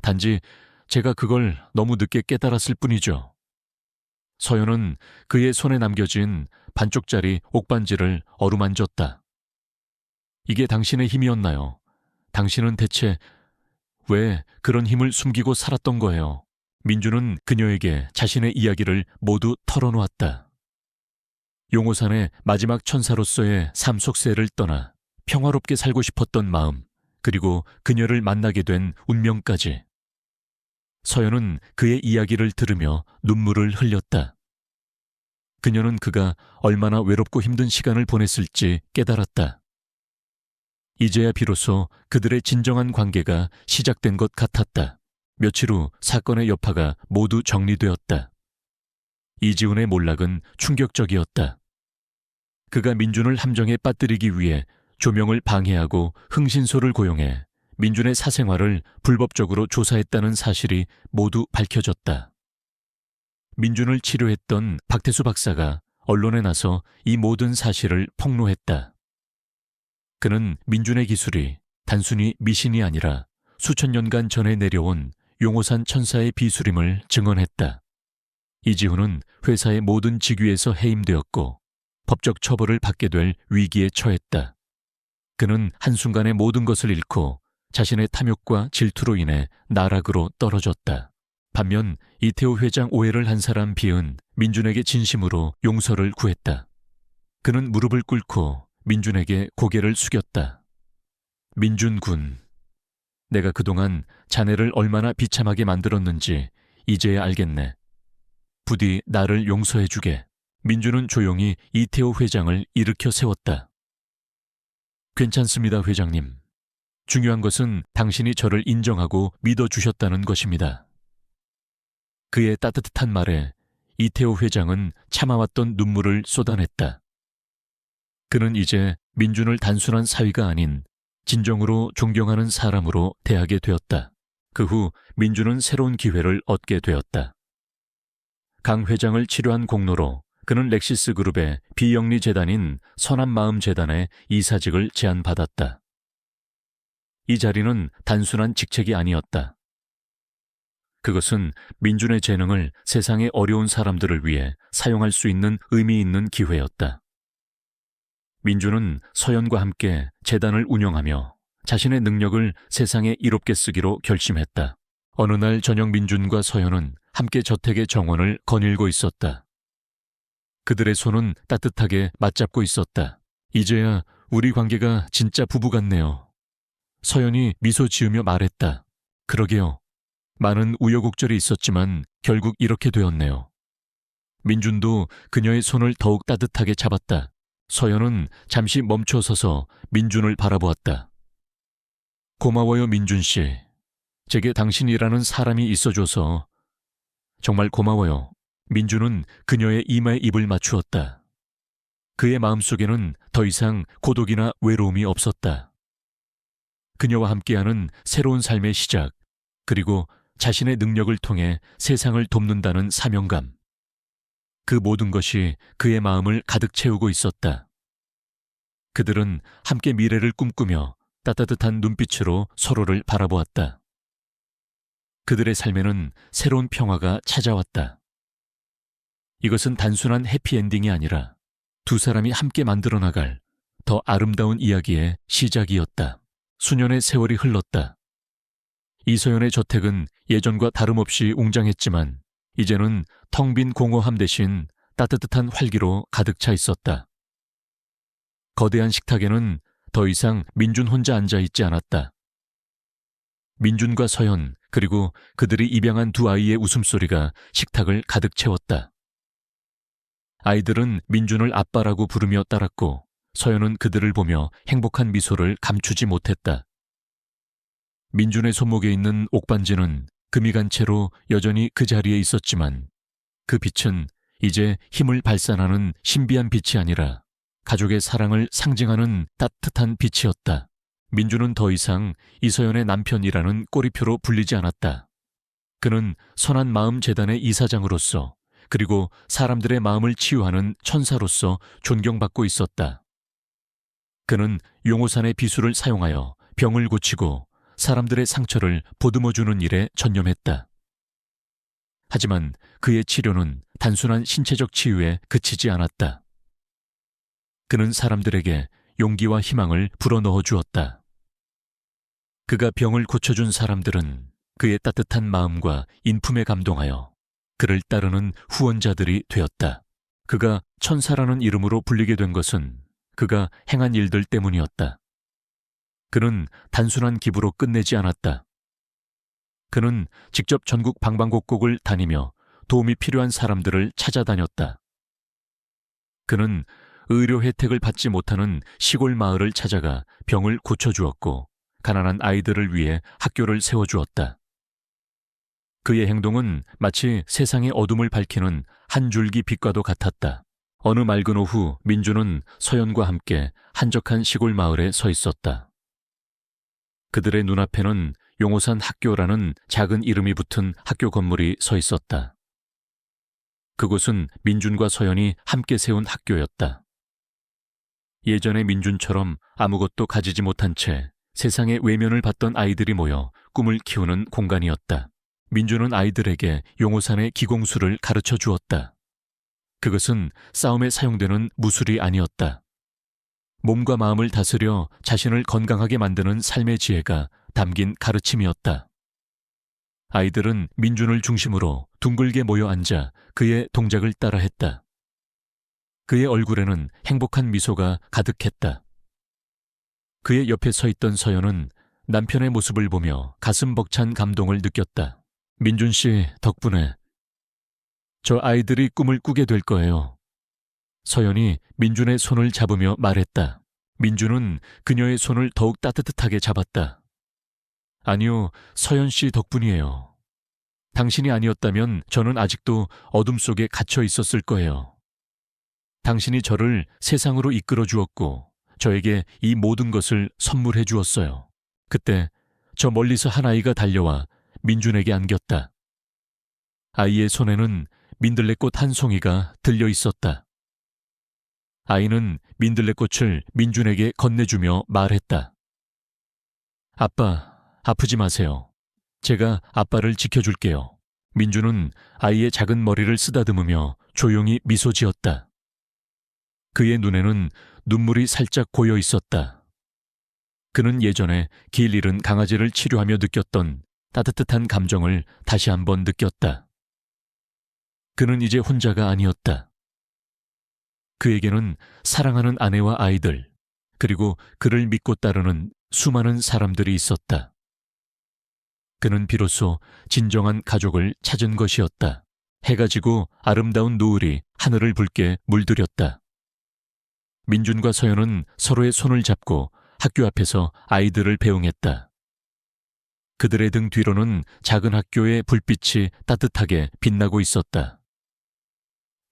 단지 제가 그걸 너무 늦게 깨달았을 뿐이죠. 서연은 그의 손에 남겨진 반쪽짜리 옥반지를 어루만졌다. 이게 당신의 힘이었나요? 당신은 대체 왜 그런 힘을 숨기고 살았던 거예요? 민준은 그녀에게 자신의 이야기를 모두 털어놓았다. 용호산의 마지막 천사로서의 삶 속세를 떠나 평화롭게 살고 싶었던 마음, 그리고 그녀를 만나게 된 운명까지. 서연은 그의 이야기를 들으며 눈물을 흘렸다. 그녀는 그가 얼마나 외롭고 힘든 시간을 보냈을지 깨달았다. 이제야 비로소 그들의 진정한 관계가 시작된 것 같았다. 며칠 후 사건의 여파가 모두 정리되었다. 이지훈의 몰락은 충격적이었다. 그가 민준을 함정에 빠뜨리기 위해 조명을 방해하고 흥신소를 고용해 민준의 사생활을 불법적으로 조사했다는 사실이 모두 밝혀졌다. 민준을 치료했던 박태수 박사가 언론에 나서 이 모든 사실을 폭로했다. 그는 민준의 기술이 단순히 미신이 아니라 수천 년간 전에 내려온 용호산 천사의 비술임을 증언했다. 이지훈은 회사의 모든 직위에서 해임되었고 법적 처벌을 받게 될 위기에 처했다. 그는 한순간에 모든 것을 잃고 자신의 탐욕과 질투로 인해 나락으로 떨어졌다. 반면 이태호 회장 오해를 한 사람 B은 민준에게 진심으로 용서를 구했다. 그는 무릎을 꿇고 민준에게 고개를 숙였다. 민준 군, 내가 그동안 자네를 얼마나 비참하게 만들었는지 이제야 알겠네. 부디 나를 용서해주게. 민준은 조용히 이태호 회장을 일으켜 세웠다. 괜찮습니다, 회장님. 중요한 것은 당신이 저를 인정하고 믿어주셨다는 것입니다. 그의 따뜻한 말에 이태호 회장은 참아왔던 눈물을 쏟아냈다. 그는 이제 민준을 단순한 사위가 아닌 진정으로 존경하는 사람으로 대하게 되었다. 그 후 민준은 새로운 기회를 얻게 되었다. 강 회장을 치료한 공로로 그는 렉시스 그룹의 비영리 재단인 선한마음 재단의 이사직을 제안받았다. 이 자리는 단순한 직책이 아니었다. 그것은 민준의 재능을 세상의 어려운 사람들을 위해 사용할 수 있는 의미 있는 기회였다. 민준은 서연과 함께 재단을 운영하며 자신의 능력을 세상에 이롭게 쓰기로 결심했다. 어느 날 저녁 민준과 서연은 함께 저택의 정원을 거닐고 있었다. 그들의 손은 따뜻하게 맞잡고 있었다. 이제야 우리 관계가 진짜 부부 같네요. 서연이 미소 지으며 말했다. 그러게요. 많은 우여곡절이 있었지만 결국 이렇게 되었네요. 민준도 그녀의 손을 더욱 따뜻하게 잡았다. 서연은 잠시 멈춰서서 민준을 바라보았다. 고마워요, 민준 씨. 제게 당신이라는 사람이 있어줘서 정말 고마워요. 민준은 그녀의 이마에 입을 맞추었다. 그의 마음속에는 더 이상 고독이나 외로움이 없었다. 그녀와 함께하는 새로운 삶의 시작, 그리고 자신의 능력을 통해 세상을 돕는다는 사명감. 그 모든 것이 그의 마음을 가득 채우고 있었다. 그들은 함께 미래를 꿈꾸며 따뜻한 눈빛으로 서로를 바라보았다. 그들의 삶에는 새로운 평화가 찾아왔다. 이것은 단순한 해피엔딩이 아니라 두 사람이 함께 만들어 나갈 더 아름다운 이야기의 시작이었다. 수년의 세월이 흘렀다. 이서연의 저택은 예전과 다름없이 웅장했지만 이제는 텅 빈 공허함 대신 따뜻한 활기로 가득 차 있었다. 거대한 식탁에는 더 이상 민준 혼자 앉아 있지 않았다. 민준과 서연, 그리고 그들이 입양한 두 아이의 웃음소리가 식탁을 가득 채웠다. 아이들은 민준을 아빠라고 부르며 따랐고 서연은 그들을 보며 행복한 미소를 감추지 못했다. 민준의 손목에 있는 옥반지는 금이 간 채로 여전히 그 자리에 있었지만 그 빛은 이제 힘을 발산하는 신비한 빛이 아니라 가족의 사랑을 상징하는 따뜻한 빛이었다. 민준은 더 이상 이서연의 남편이라는 꼬리표로 불리지 않았다. 그는 선한 마음 재단의 이사장으로서 그리고 사람들의 마음을 치유하는 천사로서 존경받고 있었다. 그는 용호산의 비수를 사용하여 병을 고치고 사람들의 상처를 보듬어주는 일에 전념했다. 하지만 그의 치료는 단순한 신체적 치유에 그치지 않았다. 그는 사람들에게 용기와 희망을 불어넣어 주었다. 그가 병을 고쳐준 사람들은 그의 따뜻한 마음과 인품에 감동하여 그를 따르는 후원자들이 되었다. 그가 천사라는 이름으로 불리게 된 것은 그가 행한 일들 때문이었다. 그는 단순한 기부로 끝내지 않았다. 그는 직접 전국 방방곡곡을 다니며 도움이 필요한 사람들을 찾아다녔다. 그는 의료 혜택을 받지 못하는 시골 마을을 찾아가 병을 고쳐주었고 가난한 아이들을 위해 학교를 세워주었다. 그의 행동은 마치 세상의 어둠을 밝히는 한 줄기 빛과도 같았다. 어느 맑은 오후 민준은 서연과 함께 한적한 시골 마을에 서 있었다. 그들의 눈앞에는 용호산 학교라는 작은 이름이 붙은 학교 건물이 서 있었다. 그곳은 민준과 서연이 함께 세운 학교였다. 예전의 민준처럼 아무것도 가지지 못한 채 세상의 외면을 받던 아이들이 모여 꿈을 키우는 공간이었다. 민준은 아이들에게 용호산의 기공술을 가르쳐 주었다. 그것은 싸움에 사용되는 무술이 아니었다. 몸과 마음을 다스려 자신을 건강하게 만드는 삶의 지혜가 담긴 가르침이었다. 아이들은 민준을 중심으로 둥글게 모여 앉아 그의 동작을 따라했다. 그의 얼굴에는 행복한 미소가 가득했다. 그의 옆에 서 있던 서연은 남편의 모습을 보며 가슴 벅찬 감동을 느꼈다. 민준 씨 덕분에 저 아이들이 꿈을 꾸게 될 거예요. 서연이 민준의 손을 잡으며 말했다. 민준은 그녀의 손을 더욱 따뜻하게 잡았다. 아니요, 서연 씨 덕분이에요. 당신이 아니었다면 저는 아직도 어둠 속에 갇혀 있었을 거예요. 당신이 저를 세상으로 이끌어 주었고 저에게 이 모든 것을 선물해 주었어요. 그때 저 멀리서 한 아이가 달려와 민준에게 안겼다. 아이의 손에는 민들레꽃 한 송이가 들려 있었다. 아이는 민들레꽃을 민준에게 건네주며 말했다. 아빠, 아프지 마세요. 제가 아빠를 지켜줄게요. 민준은 아이의 작은 머리를 쓰다듬으며 조용히 미소 지었다. 그의 눈에는 눈물이 살짝 고여 있었다. 그는 예전에 길 잃은 강아지를 치료하며 느꼈던 따뜻한 감정을 다시 한번 느꼈다. 그는 이제 혼자가 아니었다. 그에게는 사랑하는 아내와 아이들, 그리고 그를 믿고 따르는 수많은 사람들이 있었다. 그는 비로소 진정한 가족을 찾은 것이었다. 해가 지고 아름다운 노을이 하늘을 붉게 물들였다. 민준과 서연은 서로의 손을 잡고 학교 앞에서 아이들을 배웅했다. 그들의 등 뒤로는 작은 학교의 불빛이 따뜻하게 빛나고 있었다.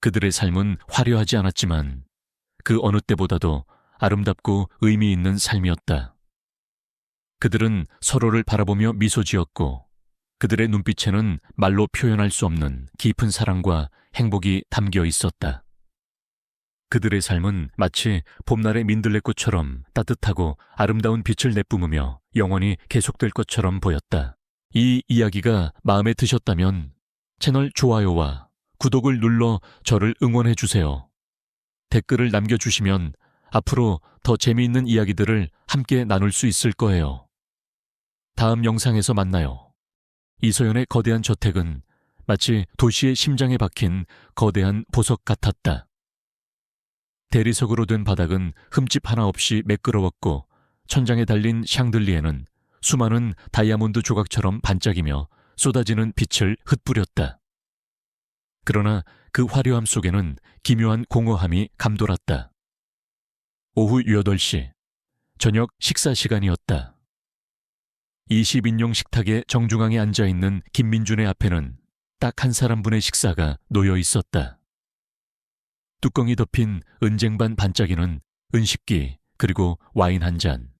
그들의 삶은 화려하지 않았지만 그 어느 때보다도 아름답고 의미 있는 삶이었다. 그들은 서로를 바라보며 미소 지었고 그들의 눈빛에는 말로 표현할 수 없는 깊은 사랑과 행복이 담겨 있었다. 그들의 삶은 마치 봄날의 민들레꽃처럼 따뜻하고 아름다운 빛을 내뿜으며 영원히 계속될 것처럼 보였다. 이 이야기가 마음에 드셨다면 채널 좋아요와 구독을 눌러 저를 응원해 주세요. 댓글을 남겨주시면 앞으로 더 재미있는 이야기들을 함께 나눌 수 있을 거예요. 다음 영상에서 만나요. 이소연의 거대한 저택은 마치 도시의 심장에 박힌 거대한 보석 같았다. 대리석으로 된 바닥은 흠집 하나 없이 매끄러웠고 천장에 달린 샹들리에는 수많은 다이아몬드 조각처럼 반짝이며 쏟아지는 빛을 흩뿌렸다. 그러나 그 화려함 속에는 기묘한 공허함이 감돌았다. 오후 8시, 저녁 식사 시간이었다. 20인용 식탁의 정중앙에 앉아있는 김민준의 앞에는 딱 한 사람분의 식사가 놓여 있었다. 뚜껑이 덮인 은쟁반 반짝이는 은식기 그리고 와인 한 잔.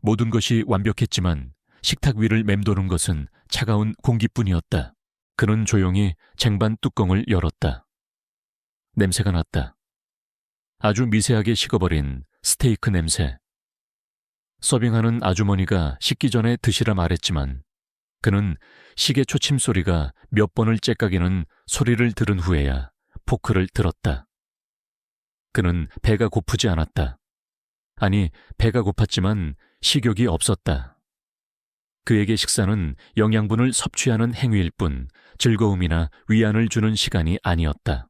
모든 것이 완벽했지만 식탁 위를 맴도는 것은 차가운 공기뿐이었다. 그는 조용히 쟁반 뚜껑을 열었다. 냄새가 났다. 아주 미세하게 식어버린 스테이크 냄새. 서빙하는 아주머니가 식기 전에 드시라 말했지만 그는 시계 초침 소리가 몇 번을 째까기는 소리를 들은 후에야 포크를 들었다. 그는 배가 고프지 않았다. 아니, 배가 고팠지만 식욕이 없었다. 그에게 식사는 영양분을 섭취하는 행위일 뿐 즐거움이나 위안을 주는 시간이 아니었다.